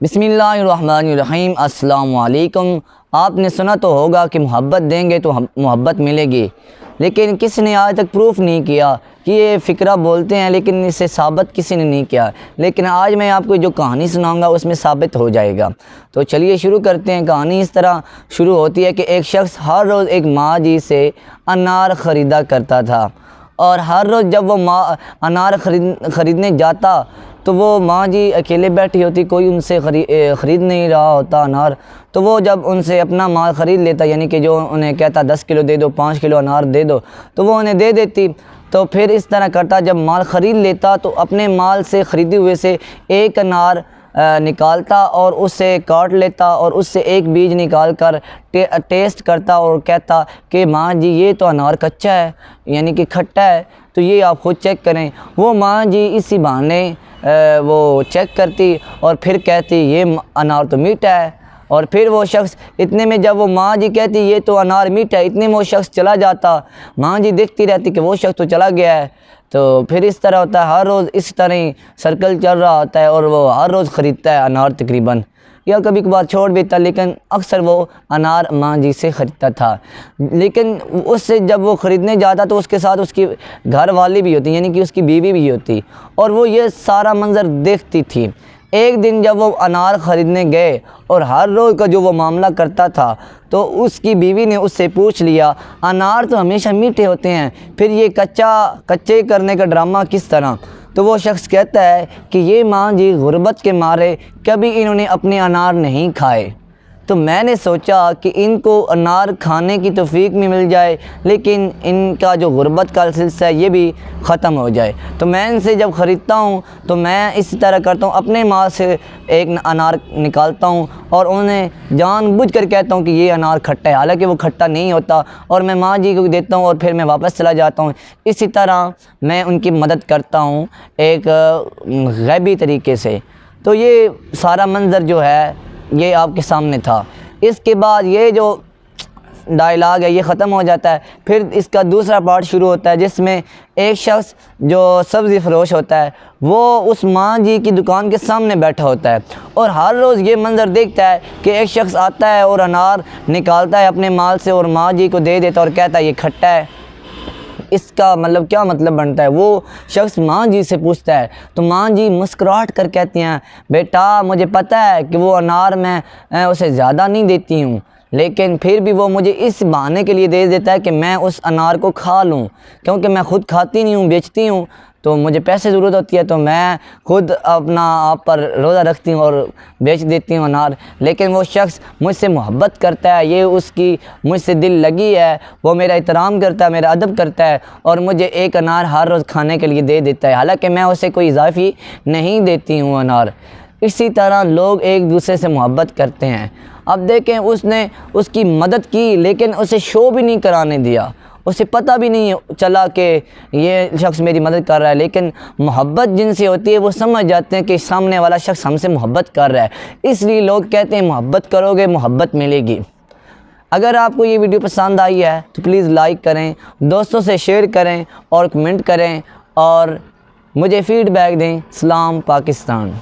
बिस्मिल्लाहिर्रहमानिर्रहीम। अस्सलाम वालेकुम। आपने सुना तो होगा कि मोहब्बत देंगे तो मोहब्बत मिलेगी, लेकिन किसी ने आज तक प्रूफ नहीं किया कि ये फ़िक्रा बोलते हैं, लेकिन इसे साबित किसी ने नहीं किया। लेकिन आज मैं आपको जो कहानी सुनाऊंगा उसमें साबित हो जाएगा। तो चलिए शुरू करते हैं। कहानी इस तरह शुरू होती है कि एक शख्स हर रोज़ एक माँ जी से अनार ख़रीदा करता था, और हर रोज़ जब वो अनार ख़रीदने जाता तो वो माँ जी अकेले बैठी होती, कोई उनसे ख़रीद नहीं रहा होता अनार। तो वो जब उनसे अपना माल ख़रीद लेता, यानी कि जो उन्हें कहता 10 किलो दे दो, 5 किलो अनार दे दो, तो वो उन्हें दे देती। तो फिर इस तरह करता, जब माल ख़रीद लेता तो अपने माल से ख़रीदे हुए से एक अनार निकालता और उससे काट लेता और उससे एक बीज निकाल कर टेस्ट करता और कहता कि माँ जी ये तो अनार कच्चा है, यानी कि खट्टा है, तो ये आप ख़ुद चेक करें। वो माँ जी इसी बहाने वो चेक करती और फिर कहती ये अनार तो मीठा है। और फिर वो शख्स, इतने में जब वो माँ जी कहती ये तो अनार मीठा है, इतने में वो शख्स चला जाता। माँ जी देखती रहती कि वो शख्स तो चला गया है। तो फिर इस तरह होता है, हर रोज़ इस तरह ही सर्कल चल रहा होता है और वो हर रोज़ ख़रीदता है अनार तकरीबन, या कभी कभार छोड़ देता, लेकिन अक्सर वो अनार माँ जी से ख़रीदता था। लेकिन उससे जब वो ख़रीदने जाता तो उसके साथ उसकी घर वाली भी होती, यानी कि उसकी बीवी भी होती, और वो ये सारा मंज़र देखती थी। एक दिन जब वो अनार ख़रीदने गए और हर रोज़ का जो वो मामला करता था, तो उसकी बीवी ने उससे पूछ लिया अनार तो हमेशा मीठे होते हैं, फिर ये कच्चे करने का ड्रामा किस तरह? तो वो शख्स कहता है कि ये माँ जी गुर्बत के मारे कभी इन्होंने अपने अनार नहीं खाए, तो मैंने सोचा कि इनको अनार खाने की तौफीक भी मिल जाए, लेकिन इनका जो गुर्बत का सिलसिला है ये भी ख़त्म हो जाए। तो मैं इनसे जब ख़रीदता हूँ तो मैं इस तरह करता हूँ, अपने माल से एक अनार निकालता हूँ और उन्हें जानबूझकर कहता हूँ कि ये अनार खट्टा है, हालांकि वो खट्टा नहीं होता, और मैं माँ जी को देता हूँ और फिर मैं वापस चला जाता हूँ। इसी तरह मैं उनकी मदद करता हूँ एक गैबी तरीके से। तो ये सारा मंज़र जो है ये आपके सामने था। इसके बाद ये जो डायलॉग है ये ख़त्म हो जाता है। फिर इसका दूसरा पार्ट शुरू होता है, जिसमें एक शख्स जो सब्ज़ी फ़रोश होता है वो उस माँ जी की दुकान के सामने बैठा होता है और हर रोज़ ये मंज़र देखता है कि एक शख्स आता है और अनार निकालता है अपने माल से और माँ जी को दे देता और कहता है ये खट्टा है। इसका मतलब क्या मतलब बनता है? वो शख्स माँ जी से पूछता है तो माँ जी मुस्कुराहट कर कहती हैं बेटा मुझे पता है कि वो अनार मैं उसे ज़्यादा नहीं देती हूँ, लेकिन फिर भी वो मुझे इस बहाने के लिए दे देता है कि मैं उस अनार को खा लूँ, क्योंकि मैं ख़ुद खाती नहीं हूँ, बेचती हूँ, तो मुझे पैसे ज़रूरत होती है, तो मैं खुद अपना आप पर रोज़ा रखती हूँ और बेच देती हूँ अनार। लेकिन वो शख्स मुझसे मोहब्बत करता है, ये उसकी मुझसे दिल लगी है, वो मेरा एहतराम करता है, मेरा अदब करता है और मुझे एक अनार हर रोज़ खाने के लिए दे देता है, हालांकि मैं उसे कोई इजाफ़ी नहीं देती हूँ अनार। इसी तरह लोग एक दूसरे से मोहब्बत करते हैं। अब देखें, उसने उसकी मदद की लेकिन उसे शो भी नहीं कराने दिया, उसे पता भी नहीं चला कि ये शख्स मेरी मदद कर रहा है। लेकिन मोहब्बत जिनसे होती है वो समझ जाते हैं कि सामने वाला शख्स हमसे मोहब्बत कर रहा है, इसलिए लोग कहते हैं मोहब्बत करोगे मोहब्बत मिलेगी। अगर आपको ये वीडियो पसंद आई है तो प्लीज़ लाइक करें, दोस्तों से शेयर करें और कमेंट करें और मुझे फ़ीडबैक दें। सलाम पाकिस्तान।